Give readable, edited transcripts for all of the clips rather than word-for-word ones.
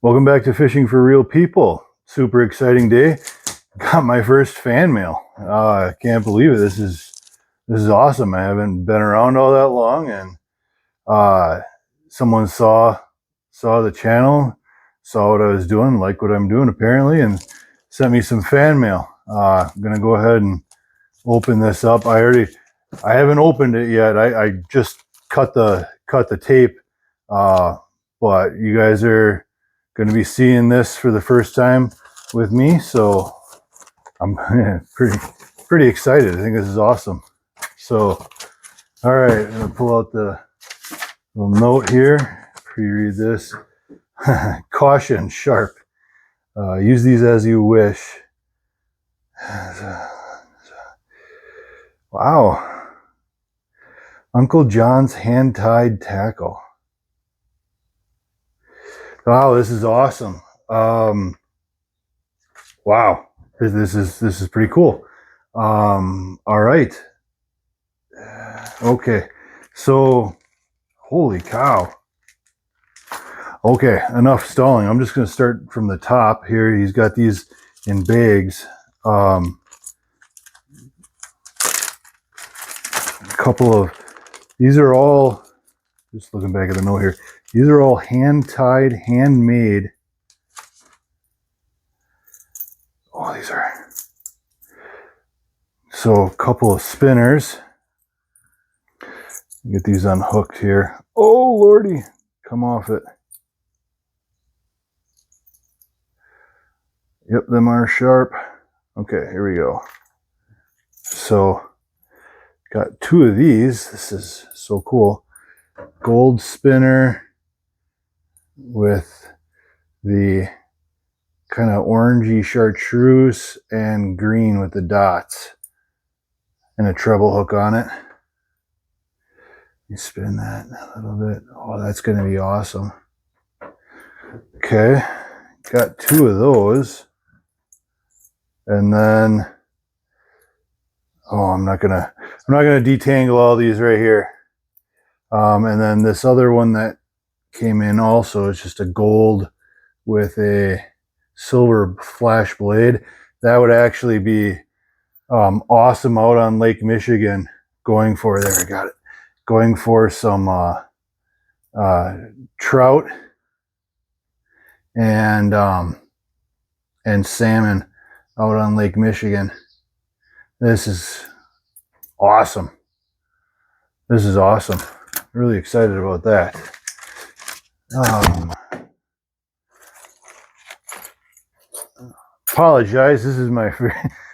Welcome back to Fishing for Real People. Super exciting day. Got my first fan mail. I can't believe it. This is awesome. I haven't been around all that long, and someone saw the channel, saw what I was doing, liked what I'm doing apparently, and sent me some fan mail. I'm gonna go ahead and open this up. I haven't opened it yet. I just cut the tape, but you guys are going to be seeing this for the first time with me, so I'm pretty excited. I think this is awesome. So, all right, I'm gonna pull out the little note here. Pre-read this. Caution, sharp. Use these as you wish. Wow. Uncle John's hand-tied tackle. Wow, this is awesome. Wow, this is pretty cool. All right. Okay, so holy cow. Okay, enough stalling. I'm just going to start from the top here. He's got these in bags. A couple of these are all, just looking back at the note here, these are all hand-tied, handmade. Oh, these are. So a couple of spinners. Get these unhooked here. Oh, Lordy, come off it. Yep, them are sharp. Okay, here we go. So, got two of these. This is so cool. Gold spinner with the kind of orangey chartreuse and green with the dots and a treble hook on it. You spin that a little bit. Oh, that's going to be awesome. Okay, got two of those. And then, oh, I'm not gonna detangle all these right here. And then this other one that came in also is just a gold with a silver flash blade. That would actually be awesome out on Lake Michigan. Going for, there, I got it. Going for some trout and salmon out on Lake Michigan. This is awesome. This is awesome. Really excited about that. Apologize. This is my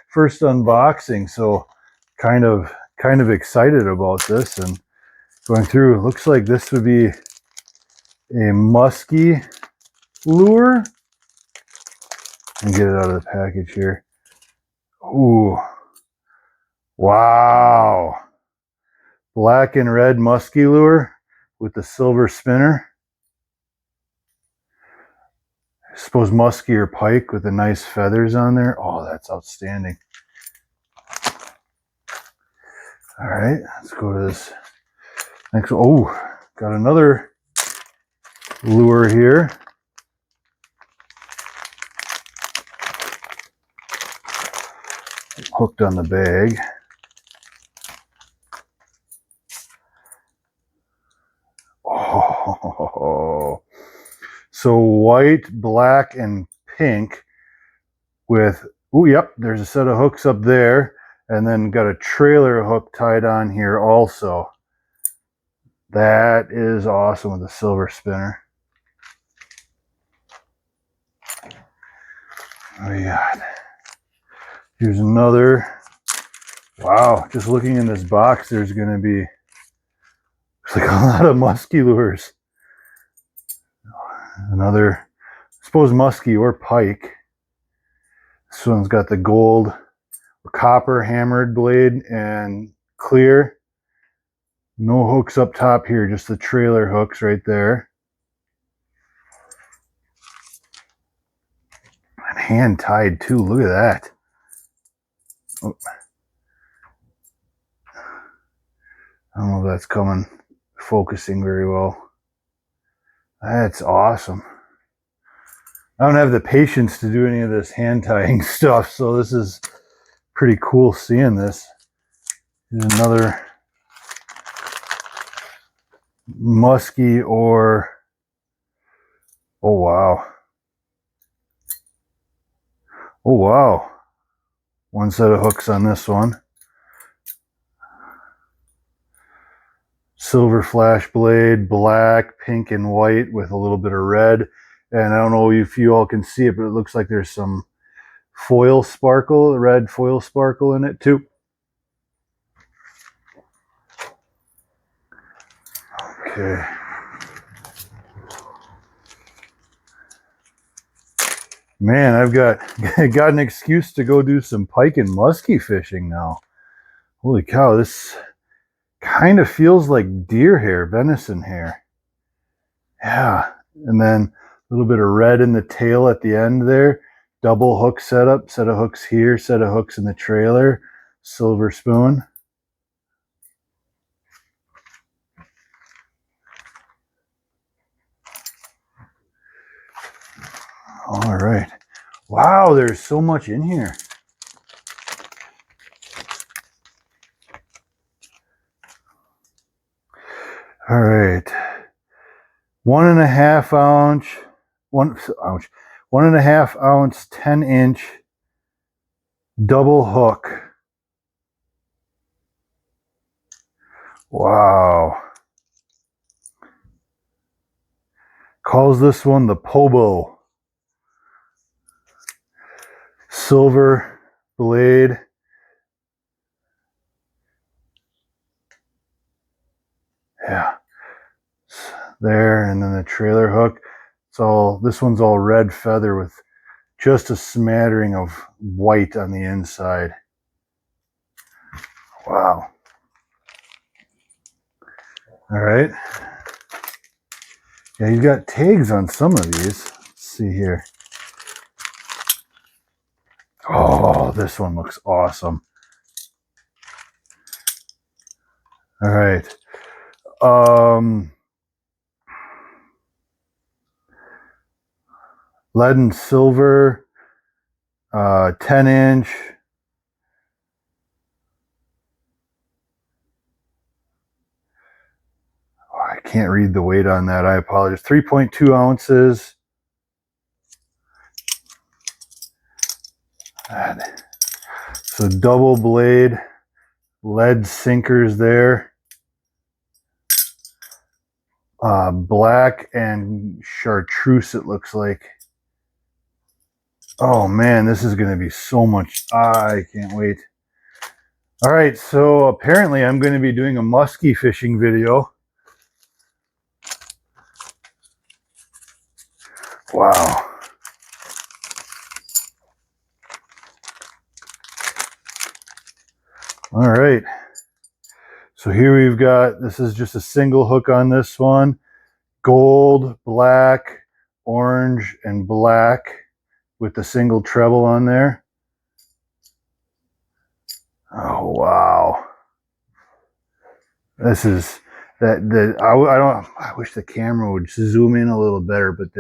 first unboxing, so kind of excited about this and going through. It looks like this would be a musky lure. And get it out of the package here. Ooh. Wow. Black and red musky lure with the silver spinner. I suppose musky or pike with the nice feathers on there. Oh, that's outstanding. All right, let's go to this next one. Oh, got another lure here. Hooked on the bag. Oh, so white, black, and pink with, oh, yep, there's a set of hooks up there, and then got a trailer hook tied on here also. That is awesome with the silver spinner. What do we got? Here's another. Wow, just looking in this box, there's going to be like a lot of musky lures. Another, I suppose musky or pike. This one's got the gold or copper hammered blade and clear. No hooks up top here, just the trailer hooks right there. And hand tied too, look at that. Oh. I don't know if that's focusing very well. That's awesome. I don't have the patience to do any of this hand tying stuff, so this is pretty cool seeing this. Here's another musky or, oh wow. Oh wow. One set of hooks on this one. Silver flash blade, black, pink, and white with a little bit of red. And I don't know if you all can see it, but it looks like there's some foil sparkle, red foil sparkle in it too. Okay. Man, I've got an excuse to go do some pike and muskie fishing now. Holy cow, this kind of feels like deer hair, venison hair. Yeah, and then a little bit of red in the tail at the end there. Double hook setup, set of hooks here, set of hooks in the trailer, silver spoon. All right. Wow, there's so much in here. All right. 1.5 ounce, 1.5 ounce, 10-inch double hook. Wow. Calls this one the Pobo. Silver blade. Yeah. There, and then the trailer hook. It's all, this one's all red feather with just a smattering of white on the inside. Wow. All right. Yeah, you've got tags on some of these. Let's see here. Oh, this one looks awesome. All right. Lead and silver, 10-inch. Oh, I can't read the weight on that. I apologize. 3.2 ounces. So double blade, lead sinkers there. Black and chartreuse, it looks like. Oh man, this is going to be so much. I can't wait. All right, so apparently I'm going to be doing a muskie fishing video. Wow. All right. So here we've got, this is just a single hook on this one. Gold, black, orange, and black with the single treble on there. Oh, wow. This is, I wish the camera would zoom in a little better, but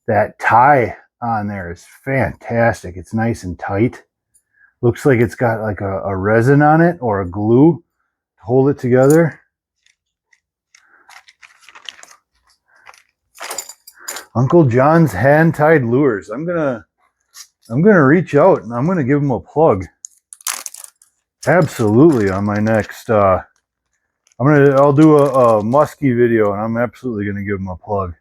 that tie on there is fantastic. It's nice and tight. Looks like it's got like a resin on it or a glue to hold it together. Uncle John's hand-tied lures. I'm gonna reach out and I'm gonna give him a plug. Absolutely, on my next I'll do a muskie video and I'm absolutely gonna give him a plug.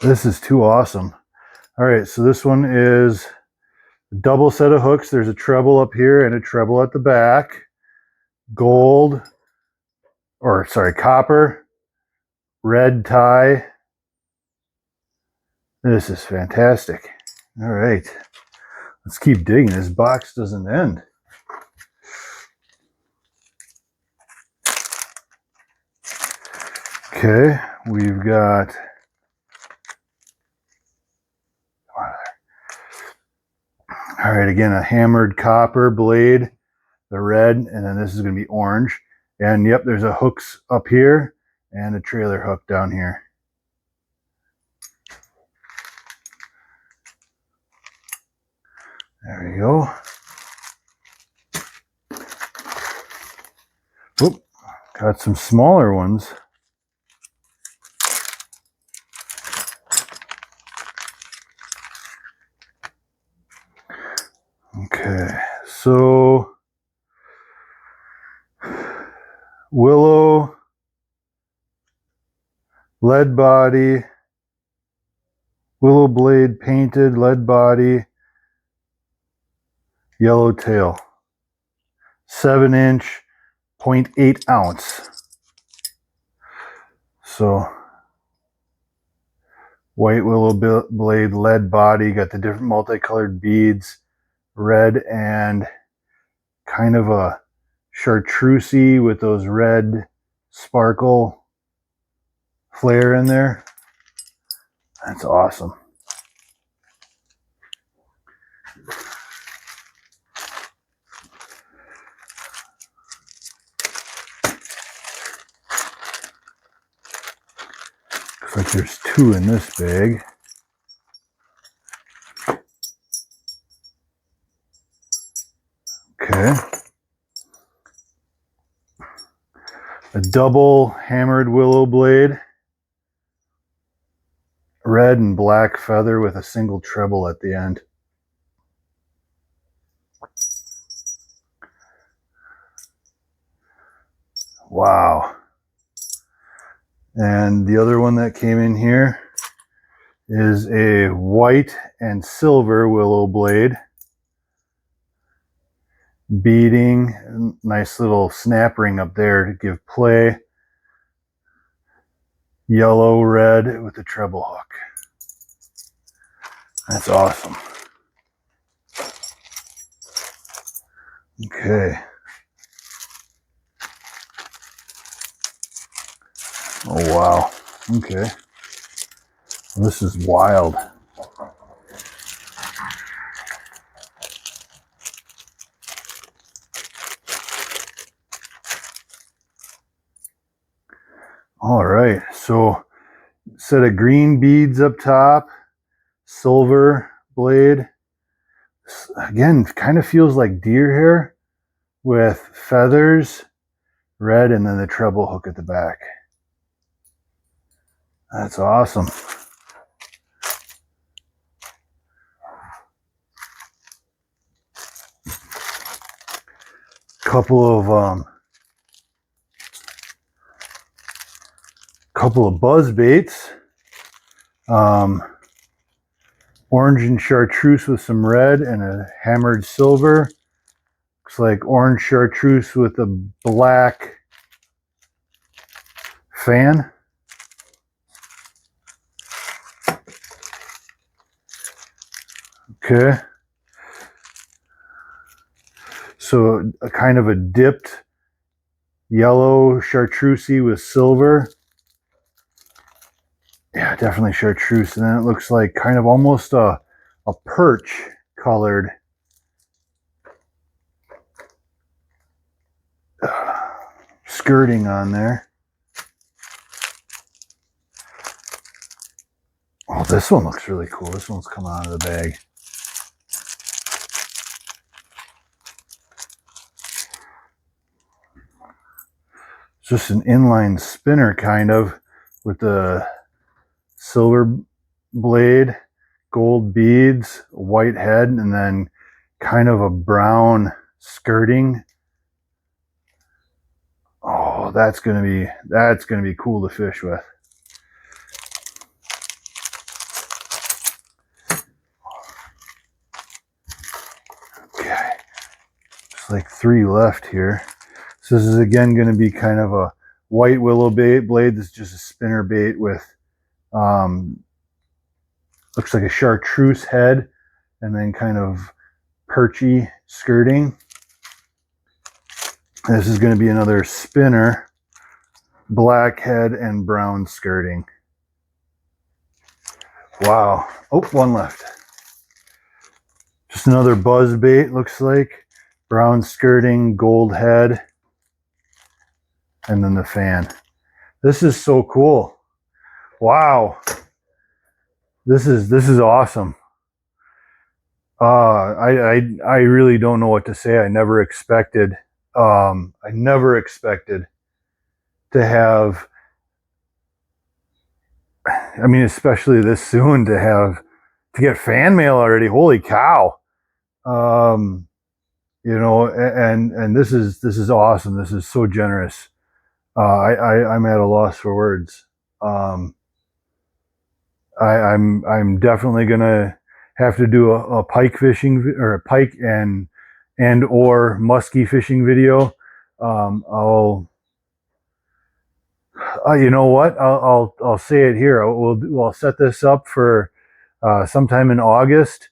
This is too awesome. All right, so this one is a double set of hooks. There's a treble up here and a treble at the back. Gold, or sorry, copper, red tie. This is fantastic. All right, let's keep digging. This box doesn't end. Okay, we've got, all right, again, a hammered copper blade, the red, and then this is going to be orange. And yep, there's a hooks up here and a trailer hook down here. There we go. Oop, got some smaller ones. Okay, so willow, lead body, willow blade painted, lead body, yellow tail, 7-inch, 0.8 ounce. So white willow blade, lead body, got the different multicolored beads, red and kind of a chartreusey with those red sparkle flare in there. That's awesome. Looks like there's 2 in this bag. Okay. A double hammered willow blade, red and black feather with a single treble at the end. Wow. And the other one that came in here is a white and silver willow blade, beading, nice little snap ring up there to give play, yellow red with a treble hook. That's awesome. Okay. Oh wow. Okay. This is wild. All right, so set of green beads up top, silver blade. Again, kind of feels like deer hair with feathers, red, and then the treble hook at the back. That's awesome. Couple of buzz baits. Orange and chartreuse with some red and a hammered silver. Looks like orange chartreuse with a black fan. Okay. So a kind of a dipped yellow chartreusey with silver. Yeah, definitely chartreuse. And then it looks like kind of almost a perch colored skirting on there. Oh, this one looks really cool. This one's coming out of the bag. It's just an inline spinner kind of with the silver blade, gold beads, white head, and then kind of a brown skirting. Oh, that's gonna be cool to fish with. Okay, it's like 3 left here. So this is again going to be kind of a white willow blade. This is just a spinner bait with looks like a chartreuse head and then kind of perchy skirting. This is going to be another spinner, black head and brown skirting. Wow. Oh, 1 left. Just another buzz bait, looks like. Brown skirting, gold head, and then the fan. This is so cool. Wow. This is awesome. I really don't know what to say. I never expected to have, I mean, especially this soon, to get fan mail already. Holy cow. Um, and this is awesome. This is so generous. I'm at a loss for words. Um, I'm definitely gonna have to do a pike fishing or a pike and or musky fishing video. I'll you know what? I'll say it here. I'll set this up for sometime in August.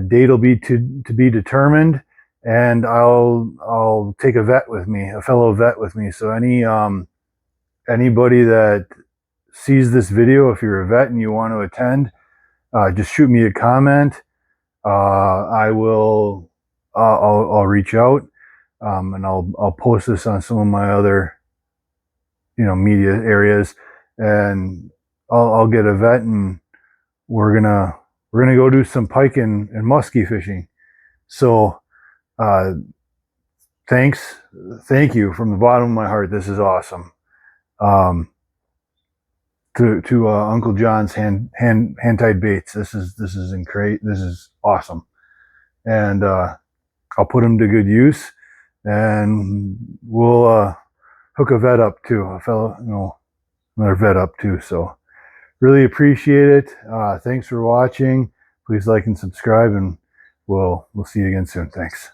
Date will be to be determined, and I'll take a vet with me, a fellow vet with me. So anybody that sees this video, if you're a vet and you want to attend, just shoot me a comment. I will. I'll reach out, and I'll post this on some of my other media areas, and I'll get a vet, and we're gonna go do some pike and muskie fishing. So uh, thank you from the bottom of my heart. This is awesome. Um, to Uncle John's hand tied baits. This is great. This is awesome, and I'll put them to good use, and we'll hook a vet up too, a fellow, another vet up too. So really appreciate it. Thanks for watching. Please like and subscribe, and we'll see you again soon. Thanks.